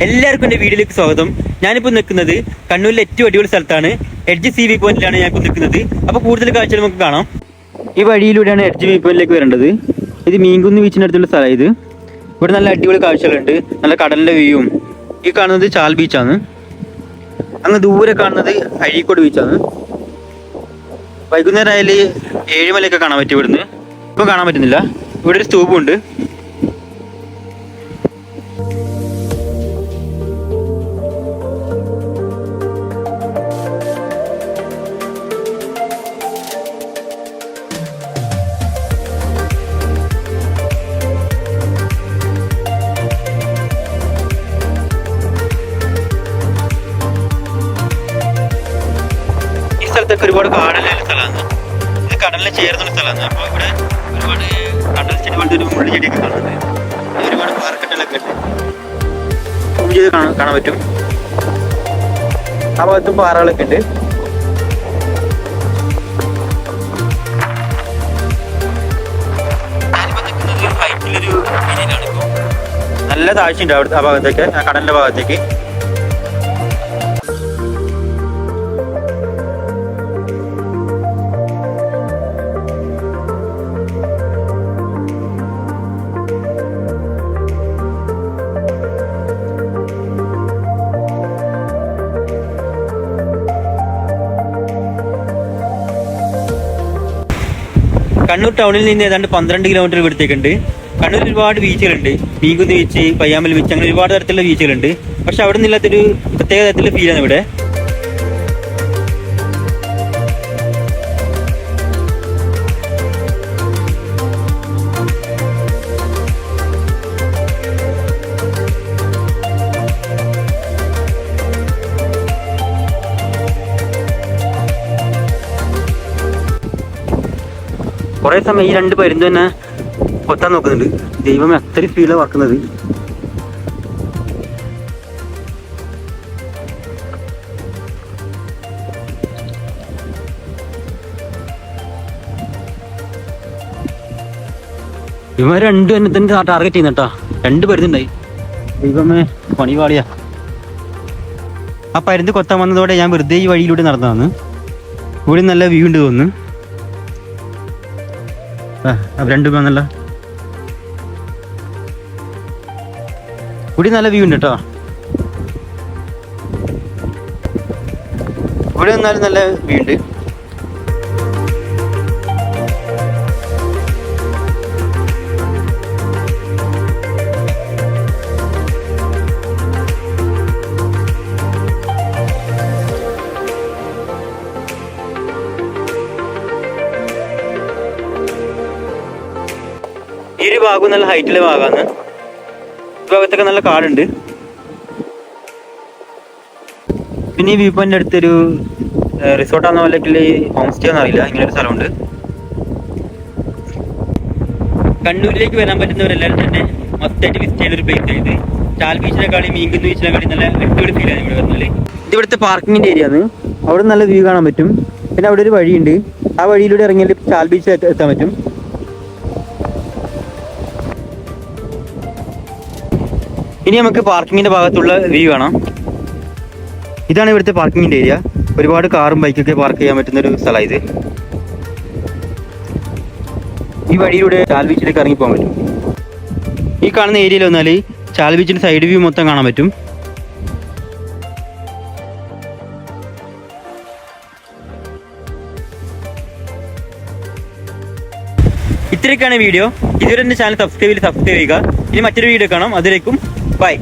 എല്ലാവർക്കും എൻ്റെ വീഡിയോയിലേക്ക് സ്വാഗതം. ഞാനിപ്പോൾ നിൽക്കുന്നത് കണ്ണൂരിലെ ഏറ്റവും അടിപൊളി സ്ഥലത്താണ്. എഡ്ജ് സീ വ്യൂ പോയിന്റിലാണ് ഞാനിപ്പോൾ നിൽക്കുന്നത്. അപ്പോൾ കൂടുതൽ കാഴ്ചകൾ നമുക്ക് കാണാം. ഈ വഴിയിലൂടെയാണ് എഡ്ജ് വ്യൂ പോയിന്റിലേക്ക് വരേണ്ടത്. ഇത് മീൻകുന്ന് ബീച്ചിൻ്റെ അടുത്തുള്ള സ്ഥലം. ഇവിടെ നല്ല അടിപൊളി കാഴ്ചകളുണ്ട്. നല്ല കടലിൻ്റെ വ്യൂവും. ഈ കാണുന്നത് ചാൽ ബീച്ചാണ്. അങ്ങ് ദൂരെ കാണുന്നത് അഴീക്കോട് ബീച്ചാണ്. വൈകുന്നേരം ആയാൽ ഏഴുമലയൊക്കെ കാണാൻ പറ്റും. ഇവിടുന്ന് ഇപ്പോൾ കാണാൻ പറ്റുന്നില്ല. ഇവിടെ ഒരു സ്തൂപുണ്ട്. സ്ഥലത്തൊക്കെ ഒരുപാട് കാടലുള്ള സ്ഥലമാണ്. ഇത് കടലിനെ ചേർന്നുള്ള സ്ഥലമാണ്. അപ്പോൾ ഇവിടെ ഒരുപാട് കടൽ ചെടി പോലത്തെ ഒരു മുള്ളുചെടിയൊക്കെ കാണുന്നത്. ഒരുപാട് പാറക്കെട്ടുകളൊക്കെ ഉണ്ട്. സൂം ചെയ്ത് കാണാൻ പറ്റും. ആ ഭാഗത്തും പാറകളൊക്കെ ഉണ്ട്. ഞാനിപ്പോൾ നിൽക്കുന്നത് ഹൈറ്റിലൊരു ഏരിയയിലാണ്. ഇപ്പോൾ നല്ല താഴ്ചയുണ്ട് അവിടെ, ആ ഭാഗത്തേക്ക്, ആ കടലിൻ്റെ ഭാഗത്തേക്ക്. കണ്ണൂർ ടൗണിൽ നിന്ന് ഏതാണ്ട് 12 കിലോമീറ്റർ ഇവിടത്തേക്കുണ്ട്. കണ്ണൂരിൽ ഒരുപാട് ബീച്ചുകളുണ്ട്. മീൻകുന്ന് ബീച്ച്, പയ്യാമ്പൽ ബീച്ച്, അങ്ങനെ ഒരുപാട് തരത്തിലുള്ള ബീച്ചുകളുണ്ട്. പക്ഷെ അവിടെ നിന്നില്ലാത്തൊരു പ്രത്യേക തരത്തിലുള്ള ഫീലാണ് ഇവിടെ. കുറേ സമയം ഈ രണ്ട് പരുന്ത് തന്നെ കൊത്താൻ നോക്കുന്നുണ്ട്. ദൈവമേ, അത്രയും സ്പീഡിലാണ് വറക്കുന്നത്. ഇവന്മാർ രണ്ടും എന്നെ തന്നെ ടാർഗറ്റ് ചെയ്യുന്നട്ടാ. രണ്ട് പരുന്നുണ്ടായി. ദൈവമേ, പണി പാളിയാ. ആ പരുന്ത് കൊത്താൻ വന്നതോടെ ഞാൻ വെറുതെ ഈ വഴിയിലൂടെ നടന്നതാണ്. ഇവിടെ നല്ല വ്യൂ ഉണ്ട് തോന്നുന്നു. രണ്ടും വന്നല്ല. ഇവിടെ നല്ല വ്യൂ ഉണ്ട് കേട്ടോ. ഇവിടെ വന്നാലും നല്ല വ്യൂ ഉണ്ട്. ഈ ഒരു ഭാഗം നല്ല ഹൈറ്റിലെ ഭാഗമാണ്. ഈ ഭാഗത്തൊക്കെ നല്ല കാടുണ്ട്. പിന്നെ ഈ വ്യൂ പോയിന്റിന്റെ അടുത്തൊരു റിസോർട്ടാണെന്നോ അല്ലെങ്കിൽ ഹോം സ്റ്റേ ഒന്നും അറിയില്ല, ഇങ്ങനെ ഒരു സ്ഥലമുണ്ട്. കണ്ണൂരിലേക്ക് വരാൻ പറ്റുന്നവരെല്ലാവരും തന്നെ മൊത്തമായിട്ട് വിസിറ്റ് ചെയ്തൊരു പ്ലേസ് ആയത്. ചാൽ ബീച്ചിനെക്കാളും മീൻകുന്ന് ബീച്ചിനെക്കാളും നല്ല അടിപൊളി ഫീലാണ് ഇവിടെ വരുന്നത്. ഇത് ഇവിടുത്തെ പാർക്കിങ്ങിന്റെ ഏരിയ ആണ്. അവിടെ നല്ല വ്യൂ കാണാൻ പറ്റും. പിന്നെ അവിടെ ഒരു വഴിയുണ്ട്. ആ വഴിയിലൂടെ ഇറങ്ങിയാൽ ചാൽ ബീച്ചിൽ എത്താൻ പറ്റും. ഇനി നമുക്ക് പാർക്കിങ്ങിന്റെ ഭാഗത്തുള്ള വ്യൂ കാണാം. ഇതാണ് ഇവിടുത്തെ പാർക്കിങ്ങിന്റെ ഏരിയ. ഒരുപാട് കാറും ബൈക്കൊക്കെ പാർക്ക് ചെയ്യാൻ പറ്റുന്ന ഒരു സ്ഥലം ഇത്. ഈ വഴിയിലൂടെ ചാൽ ബീച്ചിലേക്ക് ഇറങ്ങി പോകാൻ പറ്റും. ഈ കാണുന്ന ഏരിയയിൽ വന്നാൽ ചാൽ ബീച്ചിന്റെ സൈഡ് വ്യൂ മൊത്തം കാണാൻ പറ്റും. ഇത്രയൊക്കെയാണ് വീഡിയോ. ഇതുവരെ എൻ്റെ ചാനൽ സബ്സ്ക്രൈബ് ചെയ്യുക. ഇനി മറ്റൊരു വീഡിയോ കാണാം. അതിലേക്കും ബൈ.